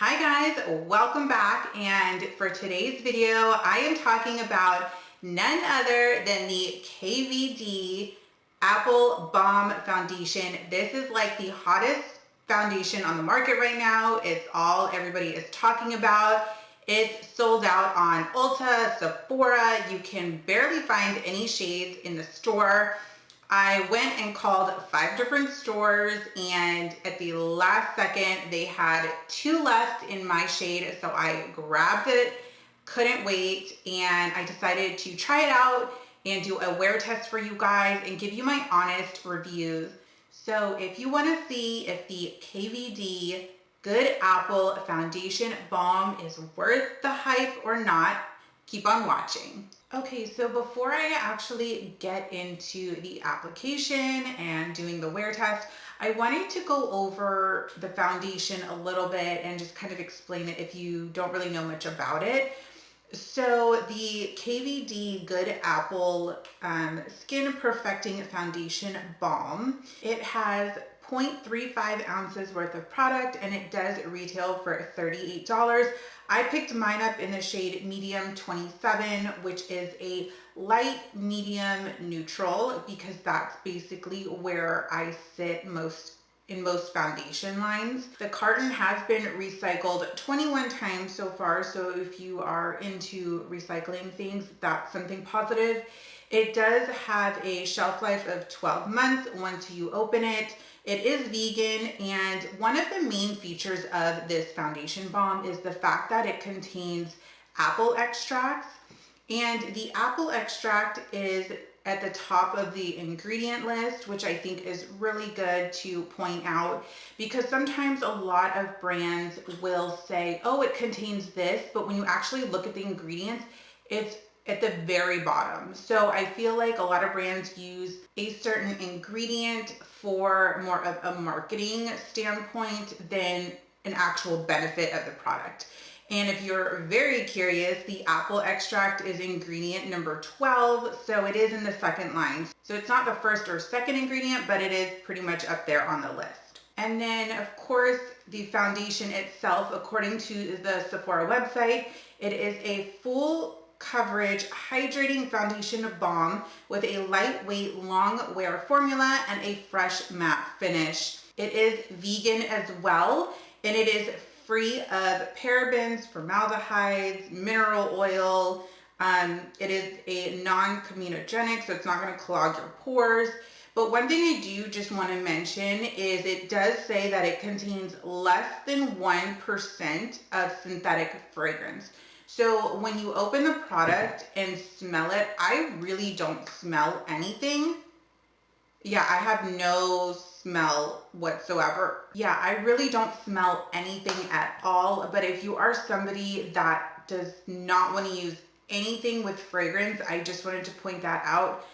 Hi guys, welcome back, and for today's video I am talking about none other than the KVD Apple Balm Foundation. This is like the hottest foundation on the market right now. It's all everybody is talking about. It's sold out on Ulta, Sephora. You can barely find any shades in the store. I went and called 5 different stores, and at the last second they had 2 left in my shade, so I grabbed it, couldn't wait, and I decided to try it out and do a wear test for you guys and give you my honest reviews. So if you want to see if the KVD Good Apple Foundation Balm is worth the hype or not, keep on watching. Okay, so before I actually get into the application and doing the wear test, I wanted to go over the foundation a little bit and just kind of explain it if you don't really know much about it. So the KVD Good Apple Skin Perfecting Foundation Balm, it has 0.35 ounces worth of product, and it does retail for $38. I picked mine up in the shade medium 27, which is a light medium neutral, because that's basically where I sit in most foundation lines. The carton has been recycled 21 times so far, so if you are into recycling things, that's something positive. It does have a shelf life of 12 months once you open it. It is vegan, and one of the main features of this foundation balm is the fact that it contains apple extracts, and the apple extract is at the top of the ingredient list, which I think is really good to point out, because sometimes a lot of brands will say, oh, it contains this, but when you actually look at the ingredients, it's at the very bottom. So I feel like a lot of brands use a certain ingredient for more of a marketing standpoint than an actual benefit of the product. And if you're very curious, the apple extract is ingredient number 12, so it is in the second line. So it's not the first or second ingredient, but it is pretty much up there on the list. And then of course, the foundation itself, according to the Sephora website, it is a full coverage hydrating foundation balm with a lightweight long wear formula and a fresh matte finish. It is vegan as well, and it is free of parabens, formaldehydes, mineral oil. It is a non-comedogenic, so it's not going to clog your pores. But one thing I do just want to mention is it does say that it contains less than 1% of synthetic fragrance. So when you open the product and smell it, I really don't smell anything. Yeah, I have no smell whatsoever. Yeah, I really don't smell anything at all. But if you are somebody that does not want to use anything with fragrance, I just wanted to point that out.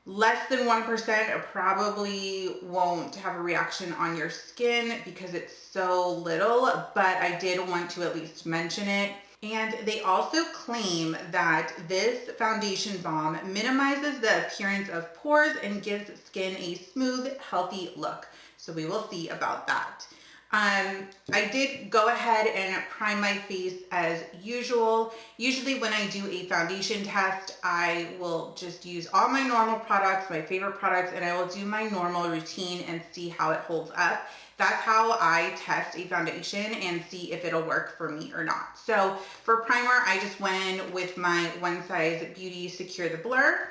Less than 1% probably won't have a reaction on your skin because it's so little, but I did want to at least mention it. And they also claim that this foundation balm minimizes the appearance of pores and gives skin a smooth, healthy look. So we will see about that. I did go ahead and prime my face as usual. Usually when I do a foundation test, I will just use all my normal products, my favorite products, and I will do my normal routine and see how it holds up. That's how I test a foundation and see if it'll work for me or not. So for primer, I just went in with my One Size Beauty Secure the Blur.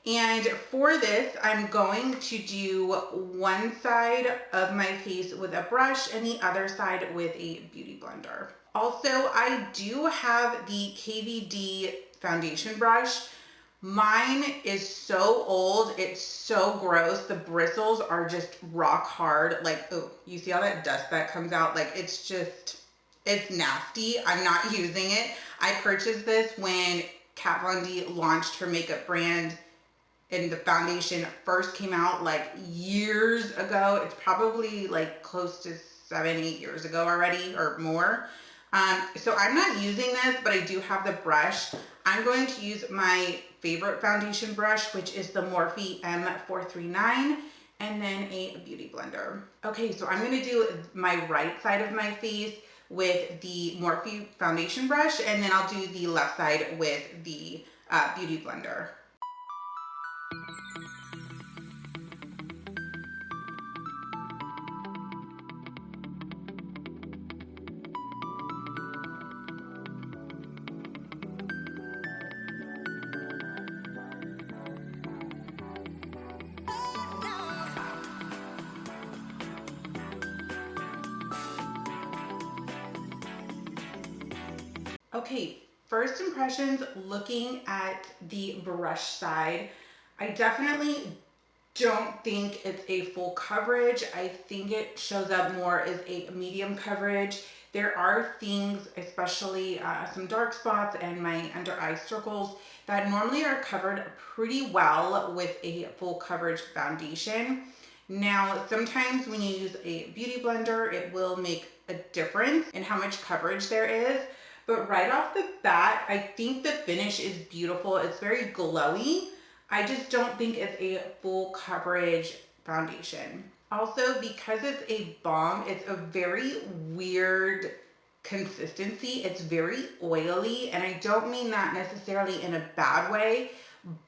And for this, I'm going to do one side of my face with a brush and the other side with a beauty blender. Also, I do have the KVD foundation brush. Mine is so old, it's so gross. The bristles are just rock hard. Like, oh, you see all that dust that comes out? Like, it's nasty. I'm not using it. I purchased this when Kat Von D launched her makeup brand and the foundation first came out like years ago. It's probably like close to 7-8 years ago already or more. So I'm not using this, but I do have the brush. I'm going to use my favorite foundation brush, which is the Morphe M439, and then a beauty blender. Okay, so I'm going to do my right side of my face with the Morphe foundation brush, and then I'll do the left side with the Beauty Blender. Okay, first impressions looking at the brush side, I definitely don't think it's a full coverage. I think it shows up more as a medium coverage. There are things, especially some dark spots and my under eye circles, that normally are covered pretty well with a full coverage foundation. Now, sometimes when you use a beauty blender, it will make a difference in how much coverage there is. But right off the bat, I think the finish is beautiful. It's very glowy. I just don't think it's a full coverage foundation. Also, because it's a balm, it's a very weird consistency. It's very oily, and I don't mean that necessarily in a bad way,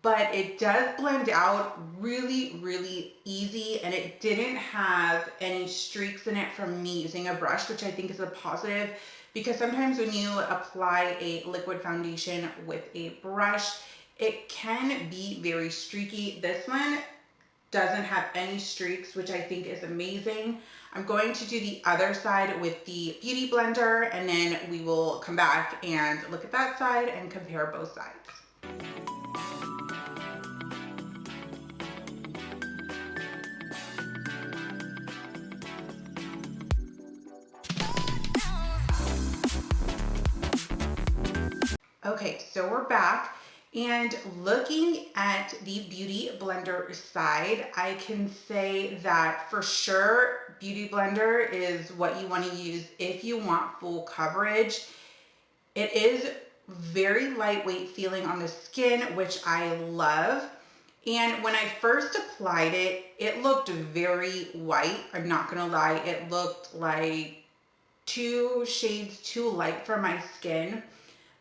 but it does blend out really, really easy, and it didn't have any streaks in it from me using a brush, which I think is a positive. Because sometimes when you apply a liquid foundation with a brush, it can be very streaky. This one doesn't have any streaks, which I think is amazing. I'm going to do the other side with the Beauty Blender, and then we will come back and look at that side and compare both sides. Okay, so we're back, and looking at the Beauty Blender side, I can say that for sure Beauty Blender is what you want to use if you want full coverage. It is very lightweight feeling on the skin, which I love. And when I first applied it, it looked very white. I'm not gonna lie, it looked like 2 shades too light for my skin.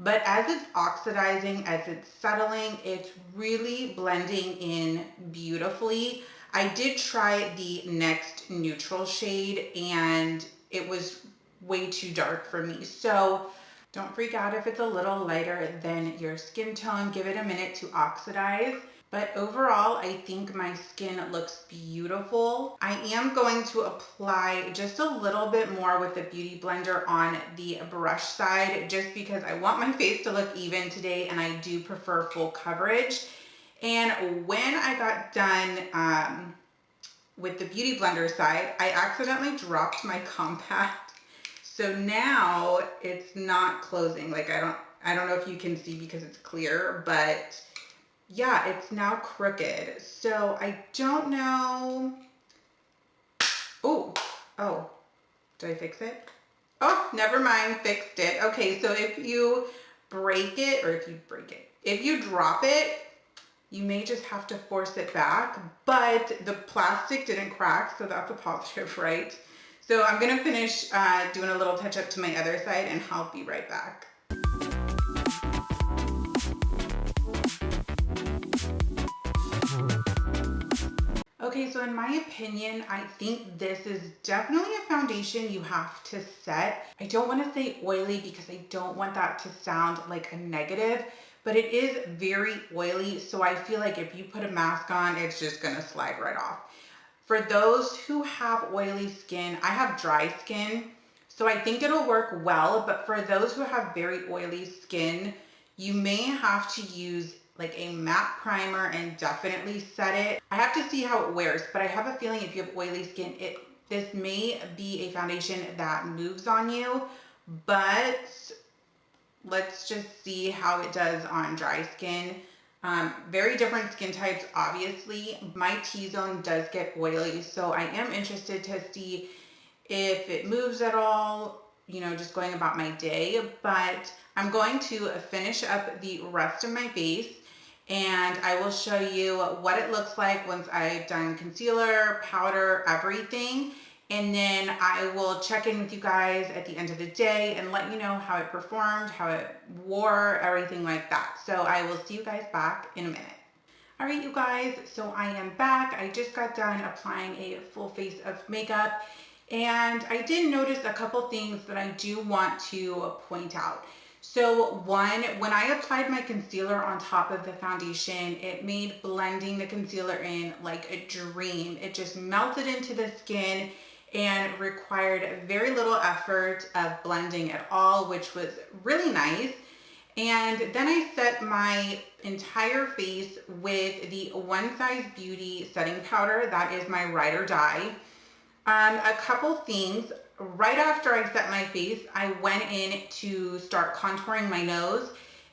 But as it's oxidizing, as it's settling, it's really blending in beautifully. I did try the next neutral shade, and it was way too dark for me. So don't freak out if it's a little lighter than your skin tone. Give it a minute to oxidize. But overall, I think my skin looks beautiful. I am going to apply just a little bit more with the Beauty Blender on the brush side, just because I want my face to look even today, and I do prefer full coverage. And when I got done with the Beauty Blender side, I accidentally dropped my compact. So now it's not closing. Like I don't know if you can see because it's clear, but yeah, it's now crooked. So I don't know. Oh, did I fix it? Oh, never mind, fixed it. Okay, so if you if you drop it, you may just have to force it back, but the plastic didn't crack, so that's a positive, right? So I'm gonna finish doing a little touch up to my other side, and I'll be right back. Okay, so in my opinion, I think this is definitely a foundation you have to set. I don't want to say oily because I don't want that to sound like a negative, but it is very oily. So I feel like if you put a mask on, it's just going to slide right off. For those who have oily skin, I have dry skin, so I think it'll work well. But for those who have very oily skin, you may have to use like a matte primer and definitely set it. I have to see how it wears, but I have a feeling if you have oily skin, this may be a foundation that moves on you, but let's just see how it does on dry skin. Very different skin types, obviously. My T-zone does get oily, so I am interested to see if it moves at all, you know, just going about my day. But I'm going to finish up the rest of my face, and I will show you what it looks like once I've done concealer, powder, everything. and then I will check in with you guys at the end of the day and let you know how it performed, how it wore, everything like that. So I will see you guys back in a minute. All right, you guys, so I am back. I just got done applying a full face of makeup, and I did notice a couple things that I do want to point out. So one, when I applied my concealer on top of the foundation, it made blending the concealer in like a dream. It just melted into the skin and required very little effort of blending at all, which was really nice. And then I set my entire face with the One Size Beauty setting powder. That is my ride or die. A couple things. Right after I set my face, I went in to start contouring my nose,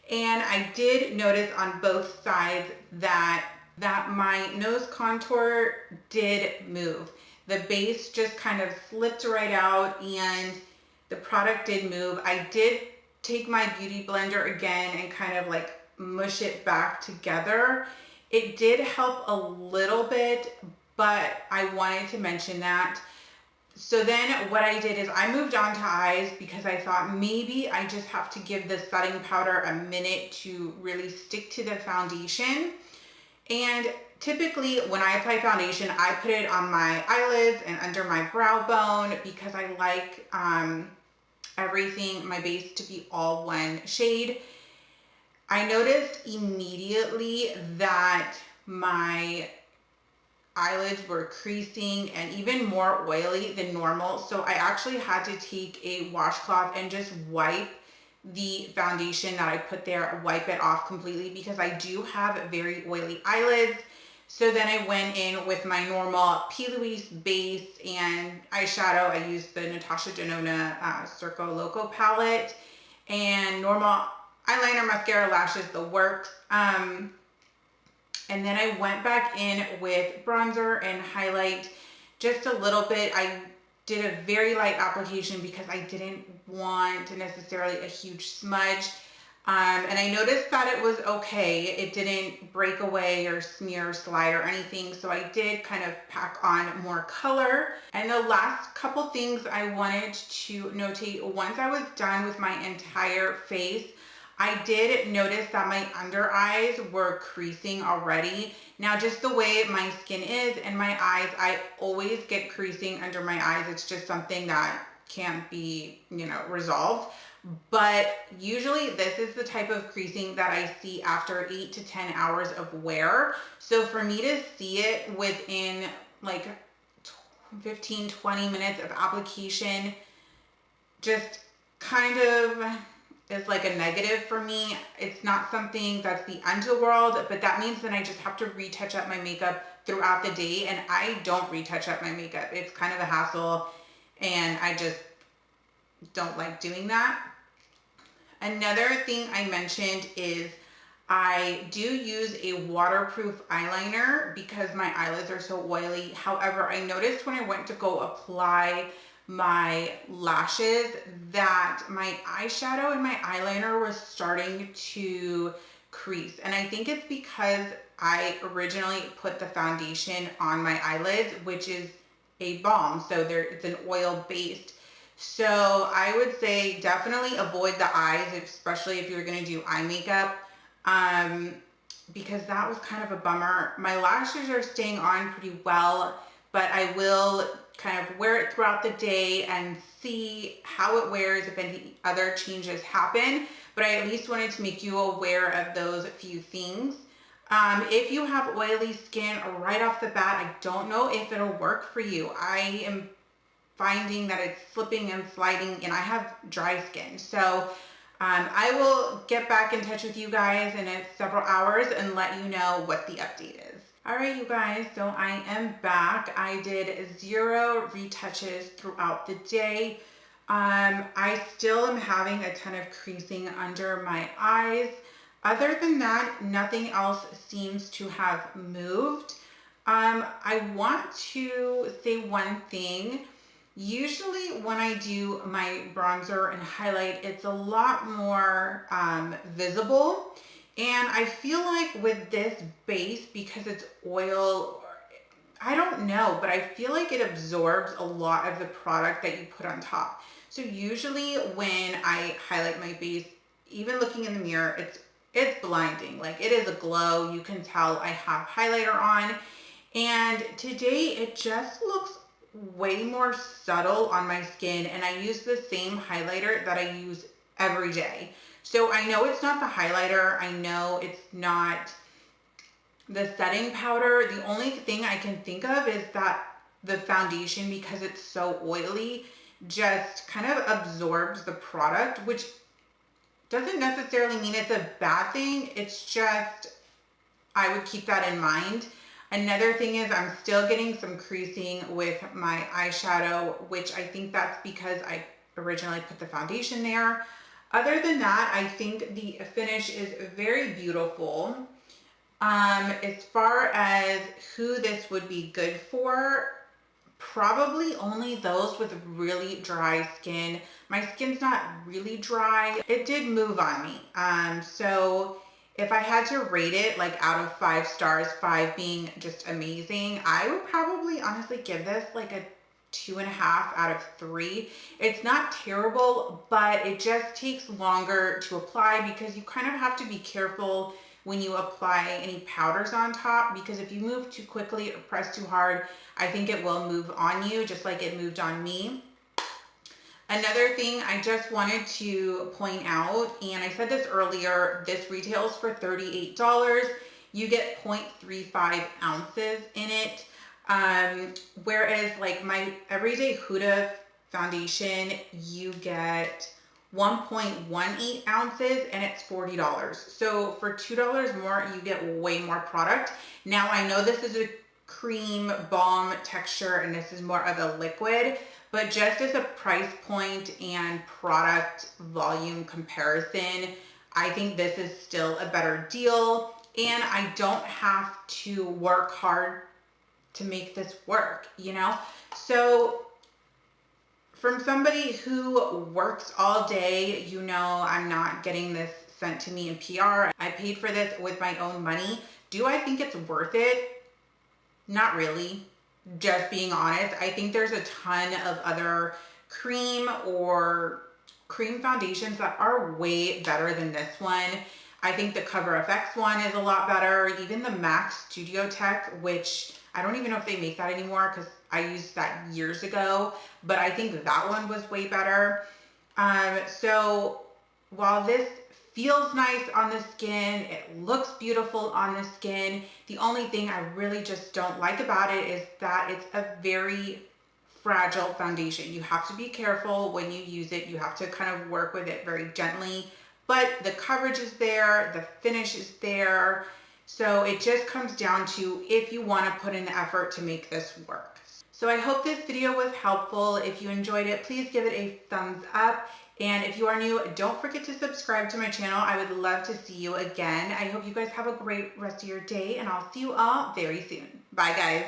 and I did notice on both sides that my nose contour did move. The base just kind of slipped right out and the product did move. I did take my beauty blender again and kind of like mush it back together. It did help a little bit, but I wanted to mention that. So then what I did is I moved on to eyes because I thought maybe I just have to give the setting powder a minute to really stick to the foundation. And typically when I apply foundation, I put it on my eyelids and under my brow bone because I like everything, my base, to be all one shade. I noticed immediately that my eyelids were creasing and even more oily than normal. So I actually had to take a washcloth and just wipe the foundation that I put there, wipe it off completely because I do have very oily eyelids. So then I went in with my normal P. Louise base and eyeshadow. I used the Natasha Denona Circo Loco palette and normal eyeliner, mascara, lashes, the works. And then I went back in with bronzer and highlight just a little bit. I did a very light application because I didn't want necessarily a huge smudge. And I noticed that it was okay. It didn't break away or smear or slide or anything. So I did kind of pack on more color. And the last couple things I wanted to notate, once I was done with my entire face, I did notice that my under eyes were creasing already. Now, just the way my skin is and my eyes, I always get creasing under my eyes. It's just something that can't be, resolved. But usually this is the type of creasing that I see after 8 to 10 hours of wear. So for me to see it within like 15, 20 minutes of application, just kind of is like a negative for me. It's not something that's the underworld, but that means that I just have to retouch up my makeup throughout the day, and I don't retouch up my makeup. It's kind of a hassle, and I just don't like doing that. Another thing I mentioned is I do use a waterproof eyeliner because my eyelids are so oily. However, I noticed when I went to go apply my lashes that my eyeshadow and my eyeliner was starting to crease. And I think it's because I originally put the foundation on my eyelids, which is a balm. So it's an oil based. So I would say definitely avoid the eyes, especially if you're going to do eye makeup, because that was kind of a bummer. My lashes are staying on pretty well, but I will kind of wear it throughout the day and see how it wears if any other changes happen. But I at least wanted to make you aware of those few things. If you have oily skin right off the bat, I don't know if it'll work for you. I am finding that it's slipping and sliding, and I have dry skin. So I will get back in touch with you guys in several hours and let you know what the update is. All right, you guys, so I am back. I did 0 retouches throughout the day. I still am having a ton of creasing under my eyes. Other than that, nothing else seems to have moved. I want to say one thing. Usually when I do my bronzer and highlight, it's a lot more visible. And I feel like with this base, because it's oil, I don't know, but I feel like it absorbs a lot of the product that you put on top. So usually when I highlight my base, even looking in the mirror, it's blinding. Like, it is a glow. You can tell I have highlighter on. And today it just looks way more subtle on my skin, and I use the same highlighter that I use every day. So I know it's not the highlighter. I know it's not the setting powder. The only thing I can think of is that the foundation, because it's so oily, just kind of absorbs the product, which doesn't necessarily mean it's a bad thing. It's just, I would keep that in mind. Another thing is I'm still getting some creasing with my eyeshadow, which I think that's because I originally put the foundation there. Other than that, I think the finish is very beautiful. As far as who this would be good for, probably only those with really dry skin. My skin's not really dry. It did move on me. So if I had to rate it like out of 5 stars, 5 being just amazing, I would probably honestly give this like a 2.5 out of 3. It's not terrible, but it just takes longer to apply because you kind of have to be careful when you apply any powders on top, because if you move too quickly or press too hard, I think it will move on you just like it moved on me. Another thing I just wanted to point out, and I said this earlier, this retails for $38. You get 0.35 ounces in it. Whereas like my everyday Huda foundation, you get 1.18 ounces and it's $40. So for $2 more, you get way more product. Now I know this is a cream balm texture and this is more of a liquid, but just as a price point and product volume comparison, I think this is still a better deal, and I don't have to work hard to make this work, you know? So from somebody who works all day, you know, I'm not getting this sent to me in PR. I paid for this with my own money. Do I think it's worth it? Not really. Just being honest, I think there's a ton of other cream or cream foundations that are way better than this one. I think the Cover FX one is a lot better. Even the MAC Studio Tech, which I don't even know if they make that anymore because I used that years ago, but I think that one was way better. So while this feels nice on the skin, it looks beautiful on the skin, the only thing I really just don't like about it is that it's a very fragile foundation. You have to be careful when you use it. You have to kind of work with it very gently, but the coverage is there, the finish is there. So it just comes down to if you want to put in the effort to make this work. So I hope this video was helpful. If you enjoyed it, please give it a thumbs up. And if you are new, don't forget to subscribe to my channel. I would love to see you again. I hope you guys have a great rest of your day, and I'll see you all very soon. Bye, guys.